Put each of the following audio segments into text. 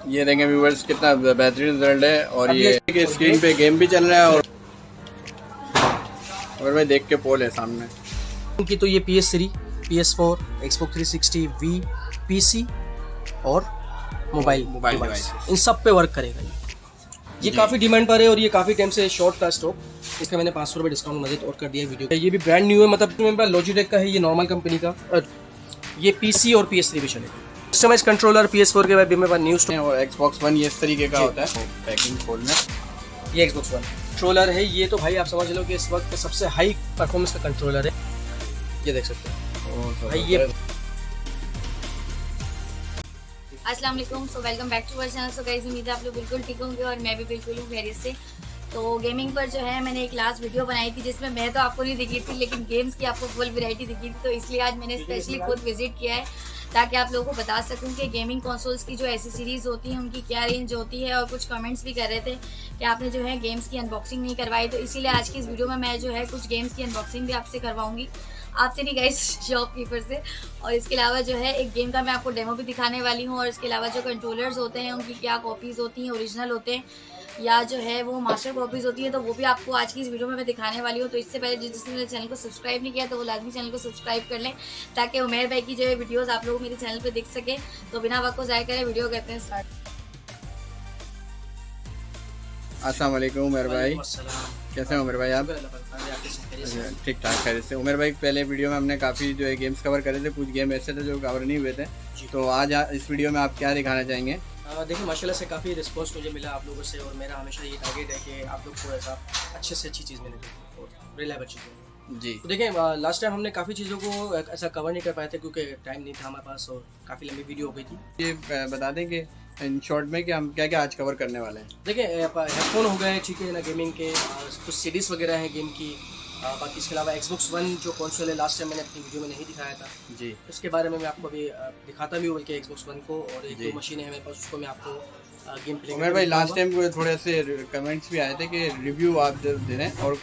ये देखें व्यूवर्स कितना बेहतरीन रिजल्ट है। और ये स्क्रीन पे गेम भी चल रहा है और भाई देख के पोल है सामने की। तो ये PS3, PS4, Xbox 360, Wii, PC और मोबाइल डिवाइस इन सब पे वर्क करेगा ये काफ़ी डिमांड पर है और ये काफ़ी टाइम से शॉर्ट था स्टॉक। इसका मैंने 500 रुपये डिस्काउंट मजीद और कर दिया वीडियो। ये भी ब्रांड न्यू है, मतलब मेरे पास लॉजिटेक का है, ये नॉर्मल कंपनी का। और ये PC और PS3 भी चलेगा। कस्टमाइज कंट्रोलर PS4 के बाद भी मेरे पास न्यू स्टॉक। और Xbox One ये इस तरीके का होता है पैकिंग खोलने। ये Xbox One कंट्रोलर है। ये तो भाई आप समझ लो कि इस वक्त सबसे हाई परफॉर्मेंस का कंट्रोलर है। ये देख सकते हैं भाई। ये अस्सलाम वालेकुम। So welcome back to our channel. So guys, उम्मीद है आप लोग बिल्कुल ठीक होंगे और मैं भी बिल्कुल हूँ खैरियत से। तो गेमिंग पर जो है मैंने एक लास्ट वीडियो बनाई थी जिसमें मैं तो आपको नहीं दिखी थी लेकिन गेम्स की आपको फुल वैरायटी दिखी थी। तो इसलिए आज मैंने स्पेशली खुद विजिट किया है ताकि आप लोगों को बता सकूं कि गेमिंग कंसोल्स की जो ऐसी सीरीज़ होती हैं उनकी क्या रेंज होती है। और कुछ कमेंट्स भी कर रहे थे कि आपने जो है गेम्स की अनबॉक्सिंग नहीं करवाई, तो इसीलिए आज की इस वीडियो में मैं जो है कुछ गेम्स की अनबॉक्सिंग भी आपसे करवाऊंगी। आपसे नहीं गाइस, शॉपकीपर से। और इसके अलावा जो है एक गेम का मैं आपको डेमो भी दिखाने वाली हूँ। और इसके अलावा जो कंट्रोलर्स होते हैं उनकी क्या कॉपीज़ होती हैं, ओरिजिनल होते हैं या जो है वो मास्टर कॉपीज़ होती हैं, तो वो भी आपको आज की इस वीडियो में मैं दिखाने वाली हूँ। तो इससे पहले जिसने मेरे चैनल को सब्सक्राइब नहीं किया तो वो लाजमी चैनल को सब्सक्राइब कर लें ताकि उमेर भाई की जो है वीडियोज़ आप लोग मेरे चैनल पर दिख सके। तो बिना वक्त को ज़ाया करें वीडियो करते हैं स्टार्ट। अस्सलाम वालेकुम उमर भाई, कैसे हैं उमर भाई आप? ठीक ठाक खैर से। उमर भाई पहले वीडियो में हमने काफ़ी जो है गेम्स कवर करे थे, कुछ गेम ऐसे थे जो कवर नहीं हुए थे। तो आज इस वीडियो में आप क्या दिखाना चाहेंगे? देखिए माशाल्लाह से काफ़ी रिस्पॉन्स मुझे मिला आप लोगों से और मेरा हमेशा ये टारगेट है कि आप लोग को ऐसा अच्छे से अच्छी चीज़ मिले और रिलायबल चीज़ें। जी तो देखें, लास्ट टाइम हमने काफ़ी चीज़ों को ऐसा कवर नहीं कर पाए थे क्योंकि टाइम नहीं था हमारे पास और काफ़ी लंबी वीडियो हो गई थी। ये बता दें कि इन शॉर्ट में कि हम क्या क्या आज कवर करने वाले हैं। देखिए हेडफोन हो गए, ठीक है ना, गेमिंग के कुछ सीडीज़ वगैरह हैं गेम की। बाकी इसके अलावा Xbox One जो कंसोल है लास्ट टाइम मैंने अपनी वीडियो में नहीं दिखाया था जी, उसके बारे में मैं आपको अभी दिखाता भी हूँ बल्कि Xbox One को। और एक दो मशीनें हैं मेरे पास, उसको मैं आपको गेम प्ले। उमर भाई लास्ट टाइम थोड़े से कमेंट्स भी आए थे कि रिव्यू आप दे रहे और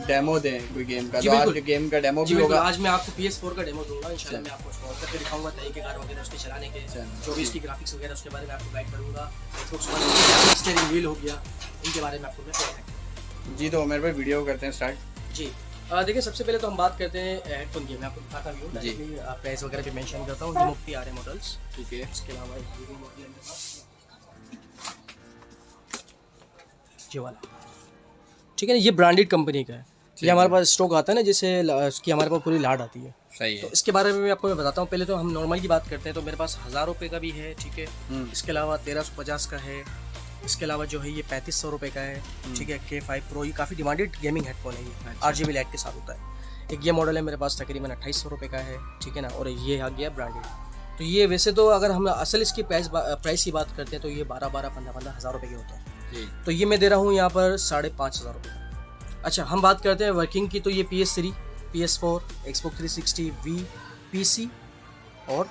डेमो दें कोई गेम का। तो आज गेम का डेमो भी होगा। आज मैं आपको PS4 का डेमो दूंगा इंशाल्लाह। मैं आपको उसको करके दिखाऊंगा, तरीके कार वगैरह उसके चलाने के, जो भी इसकी ग्राफिक्स वगैरह उसके बारे में आपको गाइड करूंगा। Xbox One स्टीयरिंग व्हील हो गया, इनके बारे में आपको मैं बताऊंगा। जी तो उमर भाई वीडियो करते हैं स्टार्ट। जी देखिए, सबसे पहले तो हम बात करते हैं हेडफोन की। मैं आपको दिखाता भी हूँ, प्राइस वगैरह भी मेंशन करता हूँ। ये मुफ्ती आ रहे मॉडल्स, ठीक है। इसके अलावा एक मॉडल है मेरे पास ये वाला, ठीक है ना, ये ब्रांडेड कंपनी का है। ये हमारे पास स्टॉक आता है ना, जैसे इसकी हमारे पास पूरी लाड आती है। सही है। तो इसके बारे में मैं आपको बताता हूँ। पहले तो हम नॉर्मल की बात करते हैं तो मेरे पास 1000 रुपये का भी है, ठीक है। इसके अलावा 1350 का है। इसके अलावा जो है ये 3500 रुपये का है, ठीक है। K5 Pro, ये काफ़ी डिमांडेड गेमिंग हेडफोन है। ये RGB लाइट के साथ होता है। एक ये मॉडल है मेरे पास तकरीबन 2800 रुपये का है, ठीक है ना। और ये आ गया ब्रांडेड। तो ये वैसे तो अगर हम असल इसकी प्राइस की बात करते हैं तो ये 12-15 हज़ार रुपये के होते हैं। तो ये मैं दे रहा हूँ यहाँ पर 5500 रुपये का। अच्छा, हम बात करते हैं वर्किंग की। तो ये PS3, PS4, Xbox 360, Wii, PC और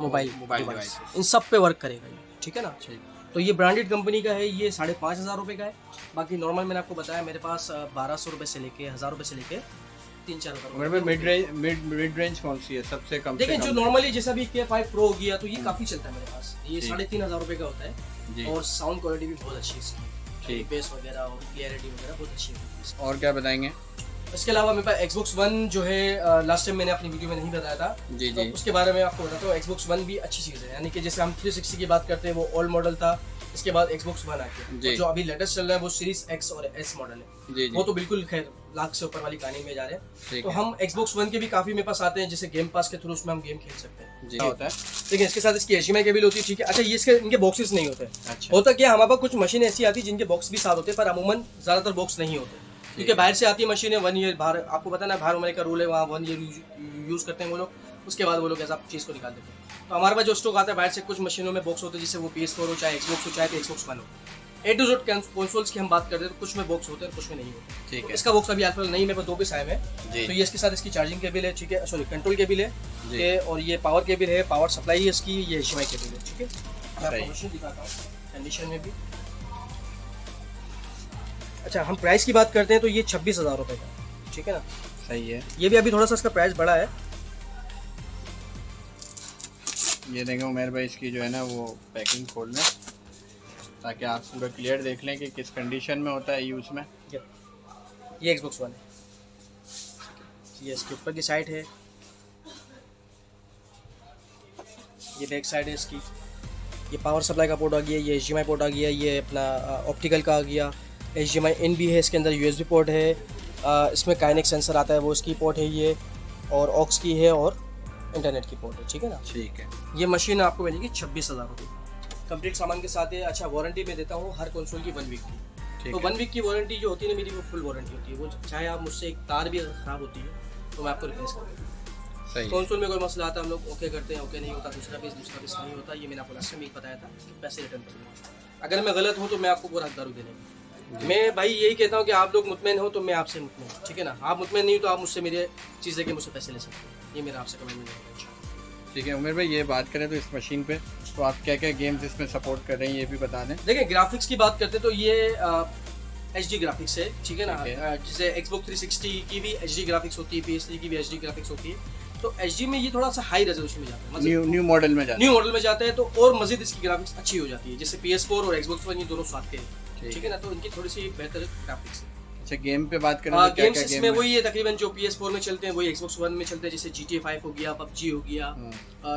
मोबाइल डिवाइस इन सब पे वर्क करेगा ये, ठीक है ना। तो ये ब्रांडेड कंपनी का है। ये 5500 रुपये का है। बाकी नॉर्मल मैंने आपको बताया मेरे पास 1200 रुपये से लेके 1000 रुपये से लेके 3-4 रुपये। मिड रेंज कौन सी है सबसे कम? देखिए जो नॉर्मली जैसा भी K5 Pro हो गया तो ये काफ़ी चलता है मेरे पास। ये 3500 रुपये का होता है और साउंड क्वालिटी भी बहुत अच्छी है इसकी, बेस वगैरह और क्लियरिटी वगैरह बहुत अच्छी है। और क्या बताएंगे? इसके अलावा मेरे पास Xbox One जो है लास्ट टाइम मैंने अपनी वीडियो में नहीं बताया था जी, तो उसके बारे में आपको बताता हूँ। Xbox One भी अच्छी चीज़ है, यानी कि जैसे हम 360 की बात करते हैं वो ओल्ड मॉडल था। इसके बाद Xbox One आ गया, जो अभी लेटेस्ट चल रहा है वो सीरीज X और S मॉडल है। वो तो बिल्कुल खैर लाख से ऊपर वाली कहानी में जा रहे हैं। तो हम Xbox One के भी काफ़ी मेरे पास आते हैं, जैसे गेम पास के थ्रू उसमें हम गेम खेल सकते हैं जी होता है। लेकिन इसके साथ इसकी HDMI केबल होती है, ठीक है। अच्छा, ये इसके इनके बॉक्सेस नहीं होते। अच्छा। होता क्या, हमारे पास कुछ मशीन ऐसी आती है जिनके बॉक्स भी साथ होते हैं पर अमूमन ज़्यादातर बॉक्स नहीं होते क्योंकि बाहर से आती है मशीनें। 1 ईयर बाहर, आपको पता ना बाहर होने का रूल है, वहाँ 1 ईयर यूज़ करते हैं वो लोग, उसके बाद वो लोग ऐसा चीज़ को निकाल देते हैं। तो हमारे पास जो स्टॉक आता है बाहर से, कुछ मशीनों में बॉक्स होते हैं, जैसे वो PS4 हो, चाहे Xbox हो, चाहे Xbox One हो। A to Z कंसोल्स की हम बात करते हैं तो कुछ में बॉक्स होते हैं, कुछ में नहीं होते, ठीक है। इसका बॉक्स अभी आजकल नहीं, मेरे पास 2 पीस आए हैं। तो ये इसके साथ इसकी चार्जिंग केबल है, ठीक है, सॉरी कंट्रोल केबल है, और ये पावर केबल है, पावर सप्लाई है इसकी, ये HDMI केबल है, ठीक है। मैं आपको मशीन दिखाता हूँ कंडीशन में भी। अच्छा, हम प्राइस की बात करते हैं तो ये 26,000 रुपये का, ठीक है ना। सही है। ये भी अभी थोड़ा सा इसका प्राइस बढ़ा है। ये देखें उमेर भाई, इसकी जो है ना वो पैकिंग खोलना। ताकि आप पूरा क्लियर देख लें कि किस कंडीशन में होता है यूज़ में। ये Xbox One है, ये इसके ऊपर की साइड है, ये बैक साइड है इसकी, ये पावर सप्लाई का पोर्ट आ गया, ये HDMI पोर्ट आ गया, ये अपना ऑप्टिकल का आ गया, HDMI इन भी है, इसके अंदर USB पोर्ट है, इसमें काइनेक्ट सेंसर आता है वो इसकी पोर्ट है ये, और ऑक्स की है और इंटरनेट की पोर्ट है, ठीक है ना। ठीक है। ये मशीन आपको मिलेगी 26,000 रुपये कंप्लीट सामान के साथ है। अच्छा, वारंटी में देता हूँ हर कंसोल की 1 वीक की। तो 1 वीक की वारंटी जो होती है ना मेरी, वो फुल वारंटी होती है। वो चाहे आप मुझसे एक तार भी अगर ख़राब होती है तो मैं आपको रिप्लेस कर दूँगा। कंसोल में कोई मसला आता है हम लोग ओके करते हैं, ओके नहीं होता दूसरा पीस नहीं होता। ये मैंने आपको लास्ट में बताया था कि पैसे रिटर्न कर दूँगा। अगर मैं गलत हूँ तो मैं आपको पूरा हकदार हूँ देने में। मैं भाई यही कहता हूँ कि आप लोग मुतमैन हो तो मैं आपसे मुतमैन हूँ, ठीक है ना। आप मुतमैन नहीं हो तो आप मुझसे मेरे चीज़ें के मुझसे पैसे ले सकते हैं। ये मेरा आपसे कमेंट है। ठीक है उमर भाई, ये बात करें तो इस मशीन पे तो आप क्या क्या गेम्स इसमें सपोर्ट कर रहे हैं ये भी बता दें। देखिए, ग्राफिक्स की बात करते तो ये HD ग्राफिक्स है, ठीक है ना। जैसे Xbox 360 की भी HD ग्राफिक्स होती है, PS3 की भी HD ग्राफिक्स होती है। तो HD में ये थोड़ा सा हाई रेजोल्यूशन में जाता है, न्यू मॉडल में जाता है तो और मजीद इसकी ग्राफिक्स अच्छी हो जाती है। जैसे PS4 और Xbox One ये दोनों साथ के हैं, ठीक है ना। तो इनकी थोड़ी सी बेहतर ग्राफिक्स है। अच्छा, गेम पे बात करें तो गेम्स इसमें वही है तकरीबन जो PS4 में चलते हैं वही Xbox One में चलते हैं। जैसे GTA 5 हो गया, PUBG हो गया,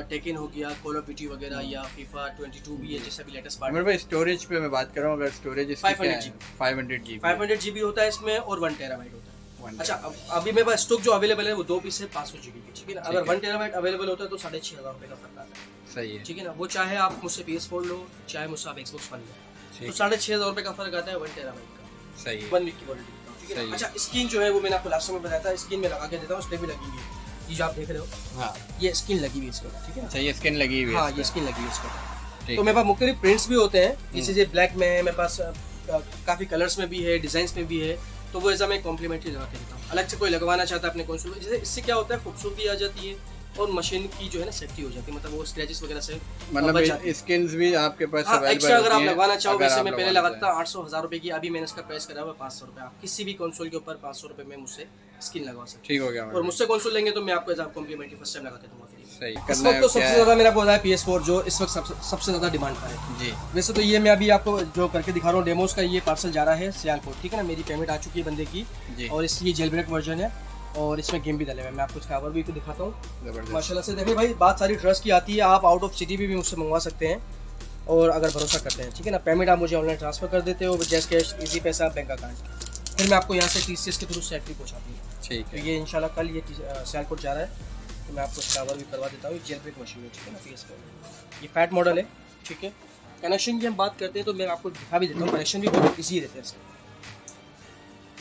टेकन हो गया, कॉल ऑफ ड्यूटी वगैरह, या FIFA 22 भी है जैसा भी लेटेस्ट पार्ट। उमर भाई स्टोरेज पे मैं बात कर रहा हूँ, अगर स्टोरेज इसकी 500 GB होता है इसमें और 1 टेराबाइट होता है। अच्छा, अभी मेरे पास स्टॉक जो अवेलेबल है वो 2 पीस है 500 GB की, ठीक है ना। अगर 1 टेराबाइट अवेलेबल होता है तो 6,500 रुपये का फर्क आता है। सही है, ठीक है ना। वो चाहे आप मुझसे PS4 लो, चाहे मुझसे आप Xbox One लो, तो 6,500 रुपये का फर्क आता है 1 टेराबाइट का। सही है, 1 वीक की वारंटी। अच्छा, स्किन जो है वो मैंने आपको लास्ट में बताया था, स्किन में लगा के देता हूँ, इसलिए भी लगी हुई है। ये जो आप देख रहे हो, हाँ, ये स्किन लगी हुई है इसके ऊपर, ठीक है ना। अच्छा, ये स्किन लगी हुई है, हाँ, ये स्किन लगी हुई है इसके ऊपर। तो मेरे पास मुख्तलिफ प्रिंट्स भी होते हैं, जैसे ब्लैक में है, मेरे पास काफ़ी कलर्स में भी है, डिज़ाइंस में भी है। तो वो ऐसा मैं कॉम्प्लीमेंट्री लगा के देता हूँ। अलग से कोई लगवाना चाहता है अपने कंसोल में, जैसे इससे क्या होता है खूबसूरती आ जाती है और मशीन की जो है ना सेफ्टी हो जाती है, मतलब वो स्क्रैचेस वगैरह से मतलब स्किन्स भी आपके पास अवेलेबल है। एक्स्ट्रा अगर आप लगवाना चाहो, वैसे मैं पहले लगाता था 800-1000 रुपए की, अभी मैंने इसका प्राइस करा हुआ 500 रुपये। आप किसी भी कंसोल के ऊपर 500 रुपये में मुझसे स्किन लगवा सकते हैं। ठीक हो गया। और मुझसे कंसोल लेंगे तो मैं आपको एज कॉम्प्लीमेंट्री फर्स्ट टाइम लगा के दूंगा। सही। इस वक्त तो सबसे ज़्यादा मेरा बोला है PS4 जो इस वक्त सबसे ज़्यादा डिमांड पर है जी। वैसे तो ये मैं अभी आपको जो करके दिखा रहा हूँ डेमोस का, ये पार्सल जा रहा है सियालकोट, ठीक है ना। मेरी पेमेंट आ चुकी है बंदे की, और इसकी जेल ब्रेक वर्जन है और इसमें गेम भी डाले हुए हैं। मैं आपको इसका कवर भी तो दिखाता हूँ माशाल्लाह से। देखिए भाई, बात सारी ट्रस्ट की आती है। आप आउट ऑफ सिटी भी मुझसे मंगवा सकते हैं और अगर भरोसा करते हैं, ठीक है ना। पेमेंट आप मुझे ऑनलाइन ट्रांसफर कर देते हो, जैस कैश, इजी पैसा, बैंक अकाउंट, फिर मैं आपको यहाँ से TCS के थ्रू सेफ्टी पहुँचा दूँगा। ठीक है। तो ये इंशाल्लाह कल ये सियालकोट जा रहा है, तो मैं आपको इसका कवर भी करवा देता हूँ। जेल ब्रेक मशीन है, ठीक है ना, PS4। ये फैट मॉडल है, ठीक है। कनेक्शन की हम बात करते हैं तो मैं आपको दिखा भी देता हूँ। कनेक्शन भी बहुत ईजी रहते हैं इसका,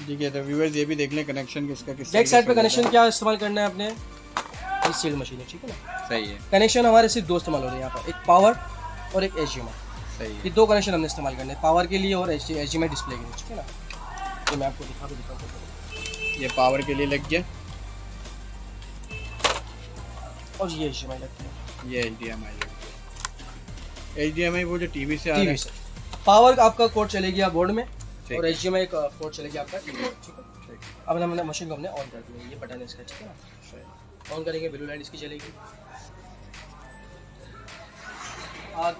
ठीक है। तो व्यूअर्स ये भी देख लें कनेक्शन किसका किस बैक साइड पे कनेक्शन क्या इस्तेमाल करना है आपने, ये सील मशीन है, ठीक है ना। सही है। कनेक्शन हमारे सिर्फ 2 इस्तेमाल हो रहे हैं यहाँ पर, एक पावर और एक HDMI। सही है। ये 2 कनेक्शन हमने इस्तेमाल करने हैं, पावर के लिए और HDMI डिस्प्ले के लिए, ठीक है ना। तो मैं आपको दिखा भी देता हूँ। ये पावर के लिए लग गया और ये HDMI लगती है, ये HDMI लग गया। HDMI वो जो टीवी से आ रहा है। पावर आपका कोड चलेगी बोर्ड में और HDMI का कोड चलेगी आपका टीवी में, ठीक है। अब हमने मशीन को हमने ऑन कर दिया, ये बटन है इसका, ठीक है ना। ऑन करेंगे, ब्लू लाइट इसकी चलेगी।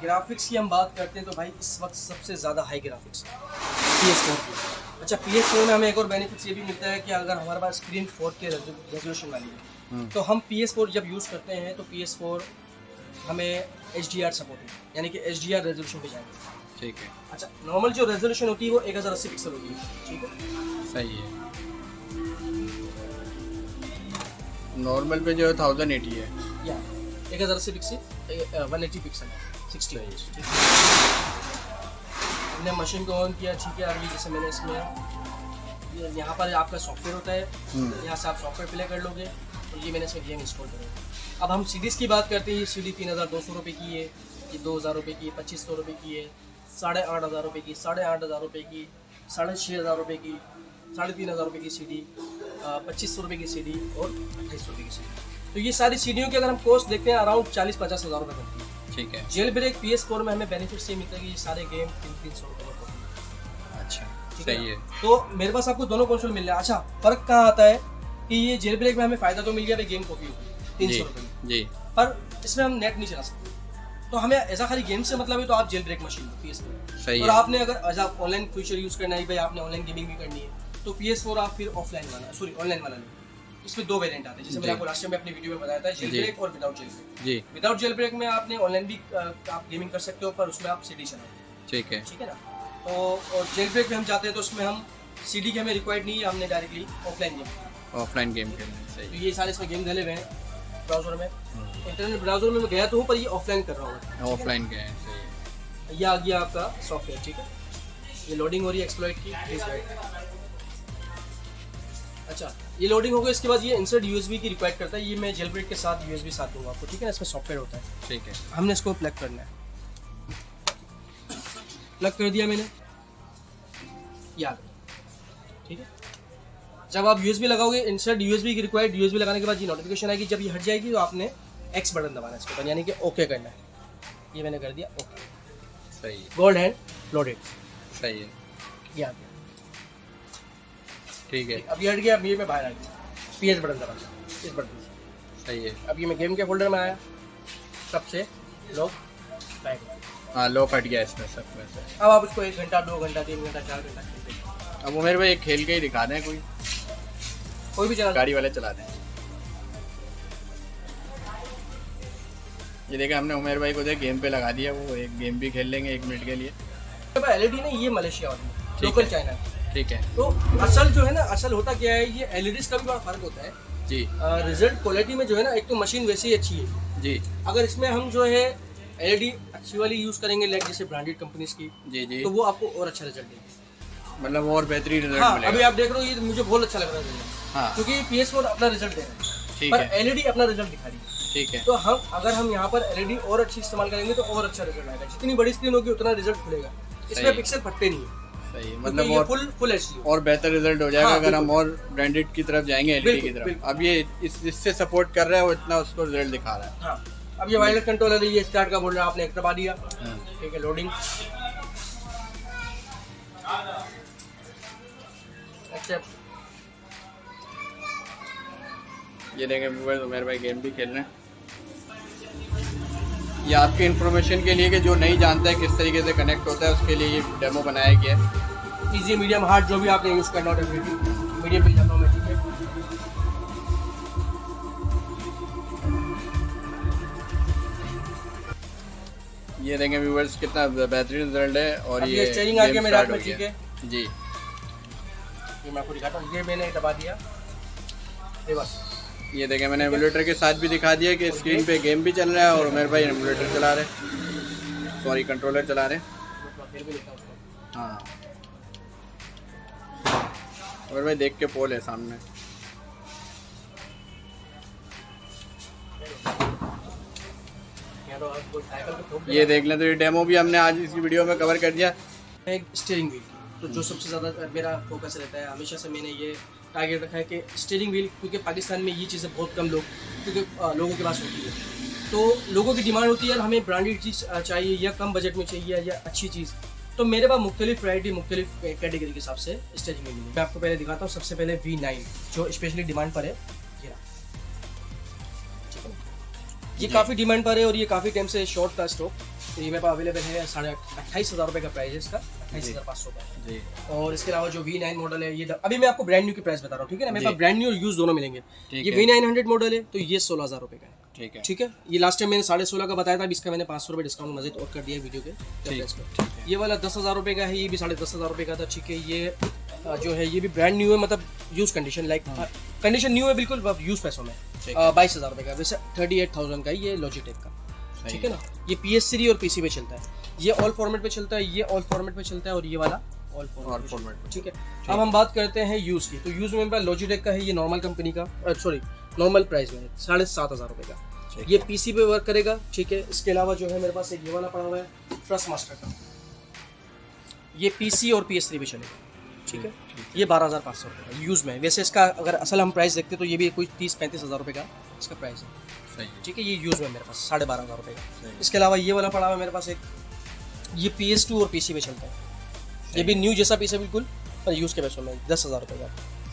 ग्राफिक्स की हम बात करते हैं तो भाई इस वक्त सबसे ज़्यादा हाई ग्राफिक्स PS4 की। अच्छा, PS4 में हमें एक और बेनिफिट्स ये भी मिलता है कि अगर हमारे पास स्क्रीन 4K रेजोल्यूशन वाली है तो हम PS4 जब यूज़ करते हैं तो PS4 हमें HDR सपोर्ट है, यानी कि HDR रेजोल्यूशन पे जाएगा, ठीक है। अच्छा, नॉर्मल जो रेजोल्यूशन होती है वो 1080 पिक्सल होती है, ठीक है। सही है। नॉर्मल पे जो है 1080 है, या 1080 पिक्सल 180 पिक्सल 60 इंच, ठीक है। हमने मशीन को ऑन किया, ठीक है। अभी जैसे मैंने इसमें यहाँ पर आपका सॉफ्टवेयर होता है, यहाँ से आप सॉफ्टवेयर प्ले कर लोगे और ये मैंने इसमें गेम इंस्टॉल करेंगे। अब हम सीडीज़ की बात करते हैं, ये CD 3200 रुपये की है, ये 2000 रुपये की, 2500 रुपये की है, 8500 रुपये की, 8500 रुपये की, 6500 रुपये की, 3500 रुपये की CD, 2500 रुपये की CD और 2800 रुपये की CD। तो ये सारी सीडीओं की अगर हम कॉस्ट देखते हैं अराउंड 40-50 हज़ार रुपये बनती है, ठीक है। जेल ब्रेक PS4 में हमें बेनिफिट्स ये मिलता है कि ये सारे गेम 300 रुपये में पड़ते हैं। अच्छा, सही है। तो मेरे पास आपको दोनों कंसोल मिल रहा है। अच्छा, फ़र्क कहाँ आता है कि ये जेल ब्रेक में हमें फ़ायदा तो मिल गया भाई, गेम कॉपी होगी 300 रुपये में जी, पर इसमें हम नेट नहीं चला सकते, तो हमें ऐसा खाली गेम से मतलब है तो आप जेल ब्रेक मशीन लो PS4। सही और है। आपने अगर ऐसा ऑनलाइन फीचर यूज़ करना है भाई, आपने ऑनलाइन गेमिंग भी करनी है तो PS4 आप फिर ऑफलाइन वाला ऑनलाइन वाला लो। इसमें 2 वेरिएंट आते हैं, जैसे मैंने आपको लास्ट टाइम में अपनी वीडियो में बताया था, जेल ब्रेक और विदाउट जेल ब्रेक। जी। विदाउट जेल ब्रेक में आपने ऑनलाइन भी आप गेमिंग कर सकते हो, पर उसमें आप CD चलाओ। ठीक है। ठीक है ना। तो और जेल ब्रेक में हम जाते हैं तो उसमें हम CD की हमें रिक्वायर्ड नहीं है, हमने directly offline game, offline game खेलना है। तो सही। ये सारे इसमें गेम डले हुए हैं ब्राउजर में। इंटरनेट ब्राउजर में मैं गया तो हूँ, पर ये ऑफलाइन कर रहा हूँ। ऑफलाइन के हैं। सही है। ये आ गया आपका सॉफ्टवेयर। ठीक है, ये लोडिंग हो रही है एक्सप्लॉइट की। Please wait. अच्छा, ये लोडिंग हो गई, इसके बाद ये इंसर्ट USB की रिक्वायर्ड करता है। ये मैं जेल ब्रेक के साथ USB साथ दूंगा आपको। ठीक है ना, इसमें सॉफ्टवेयर होता है। ठीक है। हमने इसको प्लग करना है। प्लग कर दिया मैंने, ये आ गया। ठीक है, जब आप USB लगाओगे, इंसर्ट USB की रिक्वायर्ड USB लगाने के बाद ये नोटिफिकेशन आएगी। जब ये हट जाएगी तो आपने X बटन दबाना है इसके ऊपर, यानी कि ओके करना है। ये मैंने कर दिया ओके। सही है। Gold hand loaded. सही है। ये आ गया। ठीक है। अब ये हट गया, अब ये मैं बाहर आ गया। PS बटन दबाना, इस बटन से। सही है। अब ये मैं गेम के फोल्डर में आया, सबसे लॉक बैक। हाँ, लॉक हट गया इसमें सब में से। अब आप इसको 1 घंटा 2 घंटा 3 घंटा 4 घंटा खेलते हैं। अब उमेर भाई एक खेल के ही दिखा दें, कोई भी चला। गाड़ी वाले चला दें। ये देखा हमने उमेर भाई को गेम पे लगा दिया, वो एक गेम भी खेल लेंगे 1 मिनट के लिए। LED नहीं, ये मलेशिया वाली लोकल चाइना। ठीक है। तो असल जो है ना, असल होता क्या है, ये LEDs का भी बड़ा फर्क होता है जी। रिजल्ट क्वालिटी में जो है ना, एक तो मशीन वैसे ही अच्छी है जी। अगर इसमें हम जो है LED अच्छी वाली यूज़ करेंगे, लाइक जैसे ब्रांडेड कंपनीज की, जी जी। तो वो आपको और अच्छा रिजल्ट देगी। मतलब और बेहतरीन रिजल्ट हाँ, मिलेगा। अभी आप देख रहे हो, ये मुझे बहुत अच्छा लग रहा है हाँ। क्योंकि PS4 अपना रिजल्ट दे रहा है, ठीक पर है। LED अपना रिजल्ट दिखा रही है। ठीक है। तो हम अगर हम यहाँ पर LED और अच्छी इस्तेमाल करेंगे तो और अच्छा रिजल्ट आएगा। जितनी बड़ी स्क्रीन होगी उतना रिजल्ट खुलेगा। इसमें सही। पिक्सल फटते नहीं है। सही है। मतलब मतलब ये और फुल HD और बेहतर रिजल्ट हो जाएगा। हाँ, अगर हम और ब्रांडेड की तरफ जाएंगे, LED की बिल्कुल, तरफ। बिल्कुल। अब ये इससे सपोर्ट कर रहा है, वो इतना उसको रिजल्ट दिखा रहा है। हाँ, अब ये वायरलेस कंट्रोलर है, ये स्टार्ट का बोल रहा है, आपने एक दबा दिया। हाँ। ठीक है, लोडिंग। एक्सेप्ट। ये देखें व्यूअर्स, उमेर भाई गेम भी खेल रहे हैं। ये आपकी इन्फॉर्मेशन के लिए कि जो नहीं जानता है किस तरीके से कनेक्ट होता है, उसके लिए ये डेमो बनाया गया है। इजी, मीडियम, हार्ड जो भी आपने यूज़ करना हो, मीडियम पे जाता हूँ मैं। ठीक है, ये देखें व्यूअर्स कितना बेहतरीन रिजल्ट है। और अब ये स्टीयरिंग आ गया गेम मेरे हाथ स्टार्ट में। हो ठीक गया। है, जी। ये मैं आपको दिखाता हूँ। ये मैंने दबा दिया, रिवर्स। ये देखें मैंने एमुलेटर के साथ भी दिखा दिया कि स्क्रीन पे गेम भी चल रहा है और उमेर भाई एमुलेटर चला रहे, सॉरी कंट्रोलर चला रहे। फिर भी लिखता हूँ उसको। हाँ, उमेर भाई देख के पोल है सामने। यहाँ तो आपको साइकिल को ठोक ये देख लें, तो ये डेमो भी हमने आज इस वीडियो में कवर कर दिया। एक स्टीयरिंग व्हील, तो जो सबसे ज़्यादा मेरा फोकस रहता है, हमेशा से मैंने ये टारगेट रखा है कि स्टीयरिंग व्हील, क्योंकि पाकिस्तान में ये चीज़ें बहुत कम लोग, क्योंकि लोगों के पास होती है, तो लोगों की डिमांड होती है यार हमें ब्रांडेड चीज़ चाहिए या कम बजट में चाहिए या अच्छी चीज़। तो मेरे पास मुख्तलिफ वैरायटी, मुख्तलिफ कैटेगरी के हिसाब से स्टीयरिंग व्हील मैं आपको पहले दिखाता हूँ। सबसे पहले V9 जो स्पेशली डिमांड पर है, ये काफ़ी डिमांड पर है और ये काफ़ी टाइम से शॉर्ट था स्टॉक। तो ये मेरे पास अवेलेबल है। 28,500 रुपये का प्राइस है इसका, 28,500 का जी। और इसके अलावा जो V9 मॉडल है, ये अभी मैं आपको ब्रांड न्यू की प्राइस बता रहा हूँ। ठीक है ना, मेरे पास ब्रांड न्यू और यूज दोनों मिलेंगे। ये V900 मॉडल है, तो ये 16,000 रुपये का है। ठीक है। ठीक है, ये लास्ट टाइम मैंने 16.5 का बताया था, अभी इसका मैंने 500 रुपये डिस्काउंट मजीद और कर दिया है वीडियो के प्राइस पर। ये वाला 10,000 रुपये का है, ये भी 10,500 रुपये का था। ठीक है, ये जो है ये भी ब्रांड न्यू है, मतलब use condition, like condition new है बिल्कुल, यूज पैसों में 22,000 रुपये का। वैसे 38,000 का ये लॉजिटेक का। ठीक है ना, ये PS3 और PC पे चलता है, ये ऑल फॉर्मेट पे चलता है, ये ऑल फॉर्मेट पे चलता है और ये वाला ऑल फॉर्मेट पे। ठीक है, अब हम बात करते हैं यूज की। तो यूज में लॉजिटेक का है, ये नॉर्मल कंपनी का, सॉरी नॉर्मल प्राइस में है 7,500 रुपये का। ये PC पे वर्क करेगा। ठीक है, इसके अलावा जो है मेरे पास एक ये वाला पड़ा हुआ है ट्रस्ट मास्टर का, ये PC और PS3 पे चलेगा। ठीक है, ये 12,500 रुपये का यूज़ में। वैसे इसका अगर असल हम प्राइस देखते तो ये भी कोई 30-35,000 रुपये का इसका प्राइस है। सही। ठीक है, ये यूज़ में मेरे पास 12,500 रुपये का। इसके अलावा ये वाला पड़ा हुआ है मेरे पास एक, ये PS2 और PC पे चलता है। ये भी न्यू जैसा पीस है बिल्कुल, पर यूज़ के पैसों में 10,000 रुपये का।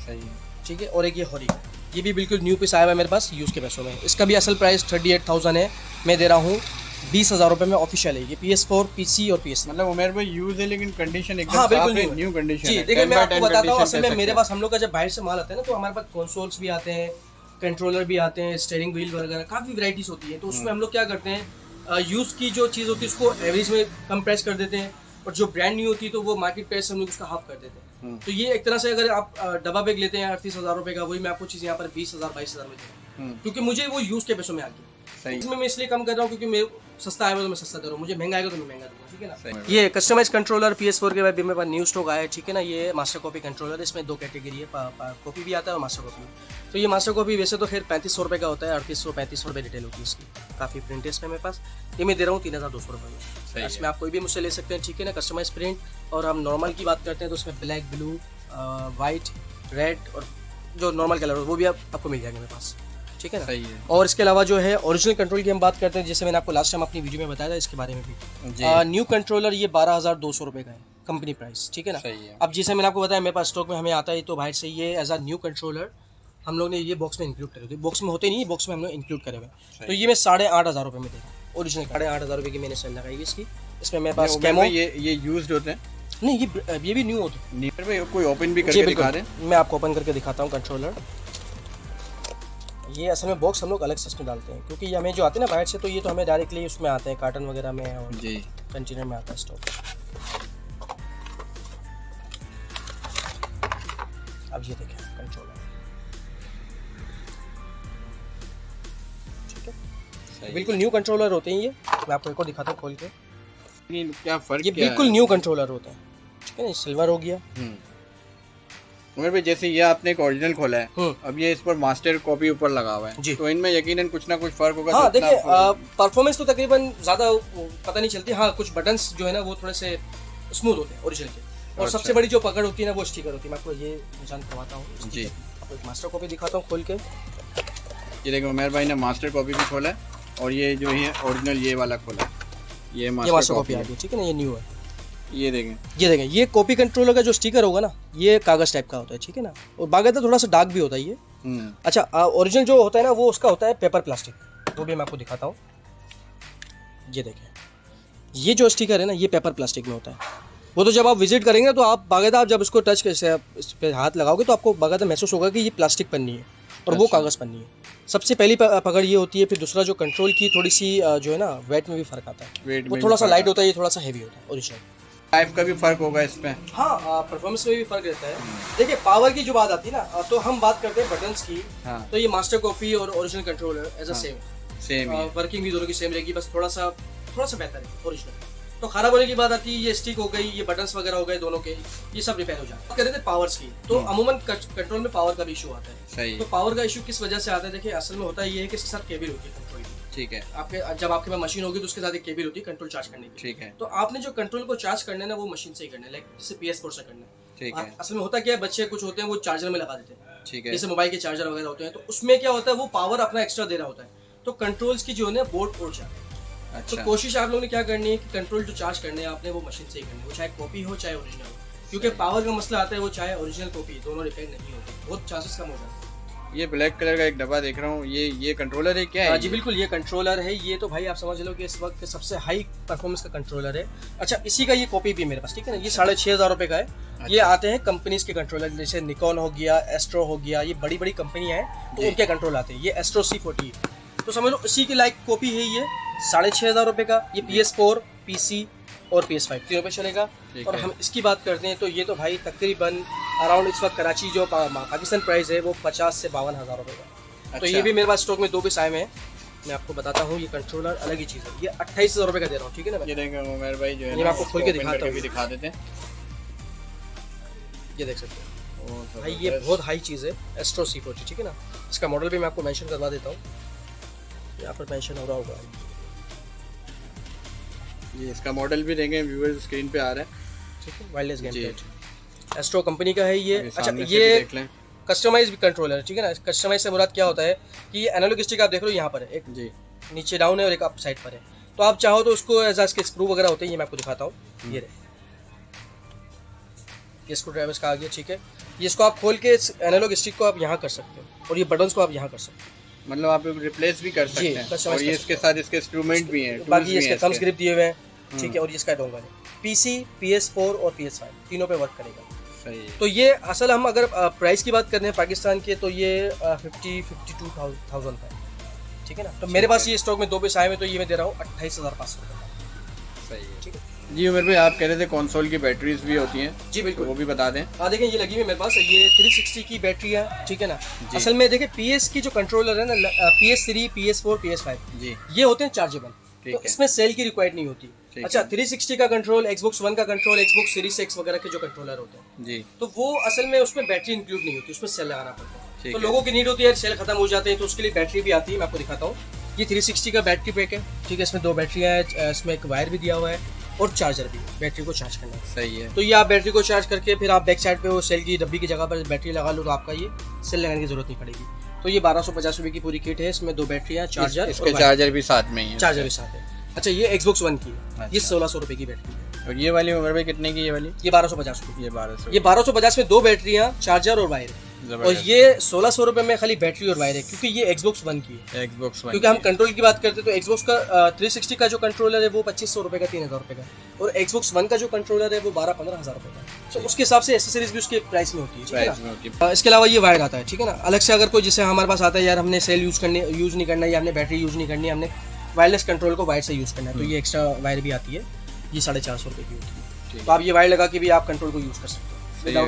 सही। ठीक है, और एक ये हॉरी, ये भी बिल्कुल न्यू पीस आया हुआ है मेरे पास यूज़ के पैसों में। इसका भी असल प्राइस 38,000 है, मैं दे रहा हूँ 20,000 रुपये में ऑफिशियल है ये PS4, PC और PS। मतलब उमेर भाई यूज है लेकिन कंडीशन एकदम हाँ साफ बिल्कुल है, न्यू कंडीशन जी। है। देखिए मैं 10 by आपको 10 बताता हूँ, condition असल कह में सकते मेरे हैं। पास हम लोग का जब बाहर से माल आता है ना तो हमारे पास कंसोल्स भी आते हैं, कंट्रोलर भी आते हैं, स्टीयरिंग व्हील वगैरह काफ़ी वैराइटीज होती है। तो उसमें हम लोग क्या करते हैं, यूज़ की जो चीज़ होती है उसको एवरेज में कम प्राइस कर देते हैं, और जो ब्रांड न्यू होती है तो वो मार्केट प्राइस से हम लोग उसका हाफ कर देते हैं। तो ये एक तरह से अगर आप डब्बा बैग लेते हैं 38,000 रुपये का, वही मैं आपको चीज़ यहाँ पर 20,000 22,000 में दे रहा हूँ, क्योंकि मुझे वो यूज़ के पैसों में आ गया। इसमें मैं इसलिए कम कर रहा हूँ क्योंकि मेरे सस्ता आएगा तो मैं सस्ता दे रहा हूँ, मुझे महंगा आएगा तो मैं महंगा दूंगा, ठीक है ना। ये कस्टमाइज कंट्रोलर PS4 के बाद मेरे पास न्यू स्टॉक आया है, ठीक है ना। ये मास्टर कॉपी कंट्रोलर, इसमें 2 कैटेगरी है, कॉपी भी आता है और मास्टर कॉपी। तो ये मास्टर कॉपी वैसे तो खैर 3500 रुपये का होता है, 3800-3500 रुपये रिटेल होती है इसकी, काफ़ी प्रिंट है इसमें मेरे पास। ये मैं दे रहा हूँ 3200 रुपये में। इसमें आप कोई भी मुझसे ले सकते हैं, ठीक है ना, कस्टमाइज प्रिंट। और हम नॉर्मल की बात करते हैं तो उसमें ब्लैक, ब्लू, वाइट, रेड और जो नॉर्मल कलर हो वो भी आपको मिल जाएंगे मेरे पास, ठीक है ना। सही है। और इसके अलावा जो है ओरिजिनल कंट्रोल की हम बात करते हैं, जैसे मैंने आपको लास्ट टाइम अपनी वीडियो में बताया था इसके बारे में भी। न्यू कंट्रोलर ये 12,200 रुपये का है कंपनी प्राइस, ठीक है ना। सही है। अब जैसे मैंने आपको बताया मेरे पास स्टॉक में हमें आता है, तो बाहर से ये एज अ न्यू कंट्रोलर हम लोग ने ये बॉक्स में इंक्लूड करे थे। बॉक्स में होते नहीं, बॉक्स में हम लोग इंक्लूड करे हुए। तो ये मैं 8,500 रुपये में दे रहा हूँ ओरिजिनल, 8,500 रुपये की मैंने सेल लगाई है इसकी। इसमें मेरे पास कैमो, ये यूज्ड होते हैं नहीं ये भी न्यू होते हैं। नीचे पे कोई ओपन भी करके दिखा रहे हैं, मैं आपको ओपन करके दिखाता हूँ कंट्रोलर। ये असल में बॉक्स हम लोग अलग से इसमें डालते हैं, क्योंकि ये हमें जो आते हैं ना बाहर से, तो ये तो हमें डायरेक्टली उसमें आते हैं कार्टन वगैरह में और जी कंटेनर में आता है स्टॉक। अब ये देखें कंट्रोलर, ठीक है, बिल्कुल न्यू कंट्रोलर होते हैं ये। मैं आपको एक और दिखाता हूँ खोल के, क्या फर्क, ये बिल्कुल न्यू कंट्रोलर होता है, ठीक है ना। सिल्वर हो गया। उमर भाई जैसे ये आपने एक ओरिजिनल खोला है, अब ये इस पर मास्टर कॉपी ऊपर लगा हुआ है, तो इनमें यकीनन कुछ ना कुछ फर्क होगा। हाँ देखिए, परफॉर्मेंस तो तकरीबन ज़्यादा पता नहीं चलती। हाँ कुछ बटन्स जो है ना वो थोड़े से स्मूथ होते हैं ओरिजिनल के, और सबसे बड़ी जो पकड़ होती है ना वो स्टिकर होती है। मैं आपको ये निशान करवाता हूँ जी, आपको एक मास्टर कॉपी दिखाता हूँ खोल के। ये देखो उमर भाई ने मास्टर कॉपी भी खोला है, और ये जो है ओरिजिनल ये वाला खोला है, ये मास्टर कॉपी आ गई, ठीक है ना। ये न्यू है, ये देखें ये कॉपी कंट्रोलर का जो स्टिकर होगा ना ये कागज टाइप का होता है, ठीक है ना। और बाकायदा थोड़ा सा डार्क भी होता है ये। अच्छा, ओरिजिनल जो होता है ना वो उसका होता है पेपर प्लास्टिक, वो भी मैं आपको दिखाता हूँ। ये देखें, ये जो स्टिकर है ना ये पेपर प्लास्टिक में होता है। वो तो जब आप विजिट करेंगे तो आप बाकायदा, आप जब इसको टच कैसे इस पे हाथ लगाओगे तो आपको बाकायदा महसूस होगा कि ये प्लास्टिक पन्नी है और वो कागज़ पन्नी है। सबसे पहली पकड़ ये होती है। फिर दूसरा जो कंट्रोल की थोड़ी सी जो है ना वेट में भी फर्क आता है, वो थोड़ा सा लाइट होता है, ये थोड़ा सा हैवी होता है ओरिजिनल। टाइप का भी फर्क होगा इसमें। हाँ, परफॉर्मेंस में भी फर्क रहता है। देखिए पावर की जो बात आती है ना, तो हम बात करते हैं बटन्स की। तो ये मास्टर कॉपी और original controller as a same working भी दोनों की सेम रहेगी, बस थोड़ा सा बेहतर है ओरिजिनल। तो खराब होने की बात आती है, ये स्टिक हो गई, ये बटन्स वगैरह हो गए दोनों के, ये सब रिपेयर हो जाते हैं। कह रहे थे पावर्स की, तो अमूमन कंट्रोल में पावर का भी इशू आता है। सही। तो पावर का इशू किस वजह से आता है? देखिए असल में होता है ये है कि इसके साथ केबल होती है कंट्रोल की, ठीक है। आपके जब आपके पास मशीन होगी तो उसके साथ एक केबल होती है कंट्रोल चार्ज करने की, ठीक है। तो आपने जो कंट्रोल को चार्ज करना है ना वो मशीन से ही करना है, लाइक जैसे PS4 से करना है, ठीक है। असल में होता क्या है, बच्चे कुछ होते हैं वो चार्जर में लगा देते हैं, ठीक है, जैसे मोबाइल के चार्जर वगैरह होते हैं, तो उसमें क्या होता है वो पावर अपना एक्स्ट्रा दे रहा होता है, तो कंट्रोल्स की जो है ना बोर्ड उड़ जाता है। अच्छा। तो कोशिश आप लोगों ने क्या करनी है कि कंट्रोल जो चार्ज करने हैं आपने वो मशीन से ही करनी है, वो चाहे कॉपी हो चाहे ओरिजिनल हो, क्योंकि पावर का मसला आता है, वो चाहे ओरिजिनल कॉपी दोनों रिपेयर नहीं होते, बहुत चांसेस कम हो जाते हैं। ये ब्लैक कलर का एक डब्बा देख रहा हूँ, ये कंट्रोलर है क्या है? जी बिल्कुल, ये कंट्रोलर है। ये तो भाई आप समझ लो कि इस वक्त सबसे हाई परफॉर्मेंस का कंट्रोलर है। अच्छा, इसी का ये कॉपी भी मेरे पास, ठीक है ना। ये 6,500 रुपये का है। अच्छा। ये आते हैं कंपनीज के कंट्रोलर, जैसे निकॉन हो गया, एस्ट्रो हो गया, ये बड़ी बड़ी कंपनियां हैं तो उनके कंट्रोल आते हैं। ये एस्ट्रो C40 तो समझ लो इसी की लाइक कॉपी है ये, 6,500 रुपये का। ये PS4, PC और PS5 तीनों पे चलेगा। और हम इसकी बात करते हैं तो ये तो भाई तकरीबन अराउंड इस वक्त कराची जो पाकिस्तान प्राइस है वो 50 से 52,000 रुपये का। अच्छा। तो ये भी मेरे पास स्टॉक में 2 पीस आए हुए हैं। मैं आपको बताता हूँ, ये कंट्रोलर अलग ही चीज़ है। ये 28,000 रुपये का दे रहा हूँ, ठीक है ना। ये देखें उमर भाई जो है मैं आपको खोल के दिखाता हूँ, दिखा देते हैं। ये देख सकते हैं भाई, ये बहुत हाई चीज़ है, एस्ट्रो C40, ठीक है ना। इसका मॉडल भी मैं आपको मेंशन करवा देता हूँ, यहाँ पर मेंशन हो रहा होगा। ये इसका मॉडल भी देंगे व्यूअर्स, स्क्रीन पे आ रहा है, ठीक है। Wireless game pad astro company का है ये। अच्छा, ये कस्टमाइज कंट्रोलर, ठीक है ना। कस्टमाइज से मुराद क्या होता है कि ये एनालॉग स्टिक आप देख लो यहाँ पर है, एक जी नीचे डाउन है और एक अप साइड पर है, तो आप चाहो तो उसको एज इसके स्क्रू वगैरह होते हैं, ये मैं आपको दिखाता हूँ। ये स्क्रू ड्राइवर्स का आ गया, ठीक है। ये इसको आप खोल के एनालॉग स्टिक को आप यहाँ कर सकते हो और ये बटन्स को आप यहाँ कर सकते हो। मतलब आप रिप्लेस भी कर सकते हैं। और ये इसके साथ इसके इंस्ट्रूमेंट भी हैं, बाकी इसके थम्स ग्रिप दिए हुए हैं, ठीक है, और इसका डोंगल है। PC, PS4 और PS5 तीनों पे वर्क करेगा। सही है। तो ये असल हम अगर प्राइस की बात करते हैं पाकिस्तान के, तो ये 52,000 का है, ठीक है ना। तो मेरे पास ये स्टॉक में 2 पीस आए हुए, तो ये मैं दे रहा हूँ 28,500 का। सही है, ठीक है जी। उमर भाई आप कह रहे थे कंसोल की बैटरीज भी होती हैं? जी बिल्कुल, वो भी बता दें। देखें ये लगी हुई मेरे पास, ये 360 की बैटरी है, ठीक है ना। असल में देखें PS की जो कंट्रोलर है ना, PS3, PS4, PS5 जी, ये होते हैं चार्जेबल, तो इसमें सेल की रिक्वायर्ड नहीं होती। अच्छा, 360 का कंट्रोल, Xbox One का कंट्रोल, Xbox Series X वगैरह के जो कंट्रोलर होते हैं जी, तो वो असल में उसमें बैटरी इंक्लूड नहीं होती, उसमें सेल लगाना पड़ता है। तो लोगों की नीड होती है, सेल खत्म हो जाते हैं, तो उसके लिए बैटरी भी आती है। मैं आपको दिखाता हूँ, ये 360 का बैटरी पैक है, ठीक है। इसमें 2 बैटरियाँ हैं, इसमें एक वायर भी दिया हुआ है और चार्जर भी, बैटरी को चार्ज करना है। सही है। तो ये आप बैटरी को चार्ज करके फिर आप बैक साइड पे वो सेल की डब्बी की जगह पर बैटरी लगा लो, तो आपका ये सेल लगाने की जरूरत नहीं पड़ेगी। तो ये 1250 रुपये की पूरी किट है, इसमें 2 बैटरियाँ, चार्जर, इसके चार्जर भी साथ में ही है। चार्जर भी साथ है। अच्छा, ये Xbox One की है, ये 1600 रुपये की बैटरी है। और ये वाली उमर भाई कितने की? ये वाली ये 1250 रुपये। ये 1250 में 2 बैटरियाँ, चार्जर और वायर है। और ये 1600 रुपये में खाली बैटरी और वायर है, क्योंकि ये Xbox One की है। Xbox One, क्योंकि हम कंट्रोल की बात करते हैं तो Xbox का 360 का जो कंट्रोलर है वो 2500 रुपये का, 3000 रुपये का, और Xbox One का जो कंट्रोलर है वो 12-15 हज़ार रुपये का। तो उसके हिसाब से एसेसरीज भी उसके प्राइस में होती है। इसके अलावा ये वायर आता है, ठीक है ना। अलग से अगर कोई जैसे हमारे पास आता है, यार हमने सेल यूज़ नहीं करना है, या हमने बैटरी यूज़ नहीं करनी है, हमने वायरलेस कंट्रोल को वायर से यूज़ करना है, तो ये एक्स्ट्रा वायर भी आती है, ये 450 रुपये की होती है। तो आप ये वायर लगा के भी आप कंट्रोल को यूज़ कर सकते हो।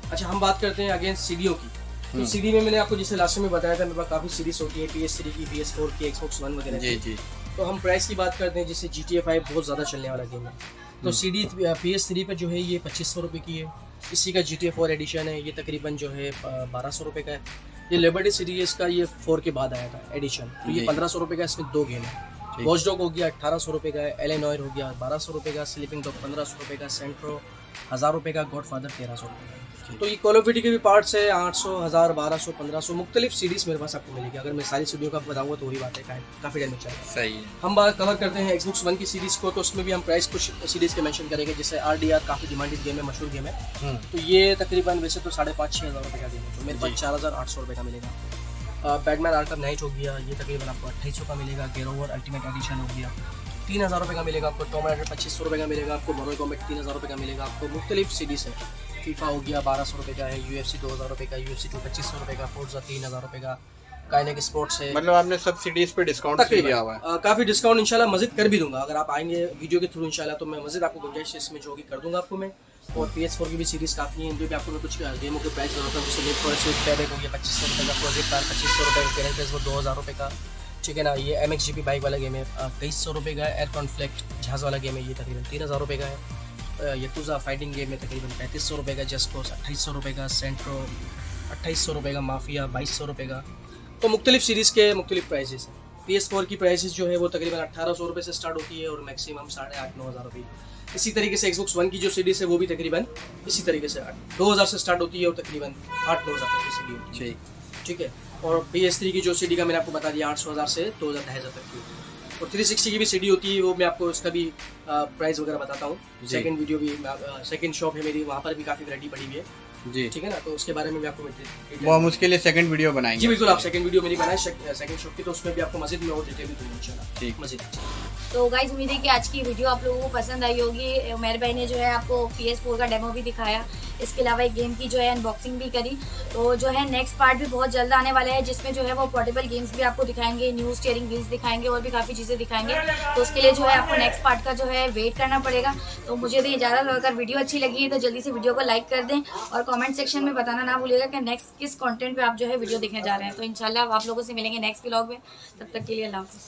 अच्छा, हम बात करते हैं अगेन सीडीओ की। तो सीडी में मैंने आपको जैसे लास्ट में बताया था, मेरे पास काफ़ी सीरीज होती है, PS3 की, PS4 की, Xbox One वगैरह की। तो हम प्राइस की बात करते हैं, जैसे GTA 5 बहुत ज़्यादा चलने वाला गेम है, तो CD PS3 पर जो है ये 2500 रुपये की है। इसी का GTA 4 एडिशन है, ये तकरीबन जो है 1200 रुपये का है। ये लिबर्टी सीरीज का ये 4 के बाद आया था एडिशन, तो ये 1500 रुपये का, इसमें 2 गेम है। वॉच डॉग हो गया 1800 रुपये का, एलेनॉयर हो गया 1200 रुपये का, स्लीपिंग डॉग 1500 रुपये का, सेंट्रो 1000 रुपये का, गॉडफादर 1300 रुपये का। तो ये कॉल ऑफ ड्यूटी के भी पार्ट्स है, 800, 1000, 1200, 1500 मुख्तलिफ सीरीज मेरे पास आपको मिलेगी। अगर मैं सारी सीडीओ का बताऊँगा तो वही बात है, काफ़ी टाइम चलेगा। सही है। हम बात कवर करते हैं Xbox One की सीरीज़ को, तो उसमें भी हम प्राइस कुछ सीरीज़ के मेंशन करेंगे, जैसे RDR काफ़ी डिमांडेड गेम है, मशहूर गेम है। तो ये तकरीबन वैसे तो 5,500-6 हज़ार रुपये का गेम है, तो मेरे पास 4800 रुपये का मिलेगा। बैटमैन आर्कम नाइट हो गया, ये तकरीबन आपको 2800 का मिलेगा। गेरोवर अल्टीमेट एडिशन हो गया 3000 रुपये का मिलेगा आपको। टॉम राइडर 2500 रुपये का मिलेगा आपको। मॉडल कॉम्बैट 3000 रुपये का मिलेगा आपको। मुख्तलिफ सीरीज़ है, फीफा हो गया 1200 रुपये का है, UFC 2000 रुपये का, UFC 2 2500 रुपये का, फोर्जा 3000 रुपये का, काइनेक स्पोर्ट्स है। मतलब आपने सब सीरीज पे डिस्काउंट दिया हुआ है? काफ़ी डिस्काउंट इंशाल्लाह मज़ीद कर भी दूंगा, अगर आप आएंगे वीडियो के थ्रू इंशाल्लाह, तो मैं मज़ीद आपको गुंजाइश इसमें जो होगी कर दूंगा आपको मैं। और PS4 की भी सीरीज़ काफ़ी है, इनमें भी आपको मैं कुछ गेमों के प्राइस बताता हूँ। जैसे लेट फॉर स्विफ्ट टैब हो गया 2500 रुपये का, प्रोजेक्ट कार 2500 रुपये का, कैरेक्टर वो 2000 रुपये का, ठीक है ना। ये MXGP बाइक वाला गेम है 2300 रुपये का। एयर कॉन्फ्लिक्ट जहाज़ वाला गेम है, ये तकरीबन 3000 रुपये का है। यकूज़ा फाइटिंग गेम है तकरीबन 3500 रुपये का। जस्ट कॉज 2800 रुपये का। सेंट्रो 2800 रुपये का। माफिया 2200 रुपये का। तो मुख्तलिफ सीरीज़ के मुख्तलिफ प्राइसेस हैं। PS4 की प्राइसेस जो है वो तकरीबन 1800 रुपये से स्टार्ट होती है और मैक्सिमम 8,500-9 हज़ार रुपये। इसी तरीके से Xbox One की जो सीरीज़ है वो भी तकरीबन इसी तरीके से 2000 से स्टार्ट होती है और तकरीबन 8-9 हज़ार तक की सीडी होती है, ठीक है। और PS3 की जो सीडी का मैंने आपको बता दिया 800 से 2000-2500 तक की होती है। और 360 की भी सीडी होती है, वो मैं आपको उसका भी प्राइस वगैरह बताता हूँ। सेकंड वीडियो भी, सेकंड शॉप है मेरी, वहाँ पर भी काफ़ी वैरायटी पड़ी हुई है जी, ठीक है ना। तो उसके बारे में भी आपको वो हम उसके लिए सेकंड वीडियो बनाएंगे। जी बिल्कुल, आप सेकंड वीडियो मेरी बनाए सेकंड शॉप की, तो उसमें भी आपको मज़ीद में और डिटेल भी दूंगा इंशाल्लाह। ठीक, मज़ीद। तो गाइस उम्मीद है कि आज की वीडियो आप लोगों को पसंद आई होगी। उमर भाई ने जो है आपको PS4 का डेमो भी दिखाया, इसके अलावा एक गेम की जो है अनबॉक्सिंग भी करी। तो जो है नेक्स्ट पार्ट भी बहुत जल्द आने वाला है, जिसमें जो है वो पोर्टेबल गेम्स भी आपको दिखाएंगे, न्यू स्टीयरिंग व्हील्स दिखाएंगे और भी काफ़ी चीज़ें दिखाएंगे। तो उसके लिए जो है आपको नेक्स्ट पार्ट का जो है वेट करना पड़ेगा। तो मुझे दी इजाज़त, अगर वीडियो अच्छी लगी है तो जल्दी से वीडियो को लाइक कर दें और कमेंट सेक्शन में बताना ना भूलिएगा कि नेक्स्ट किस कंटेंट पे आप जो है वीडियो देखने जा रहे हैं। तो इंशाल्लाह आप लोगों से मिलेंगे नेक्स्ट व्लॉग में, तब तक के लिए अल्लाह हाफ़िज़।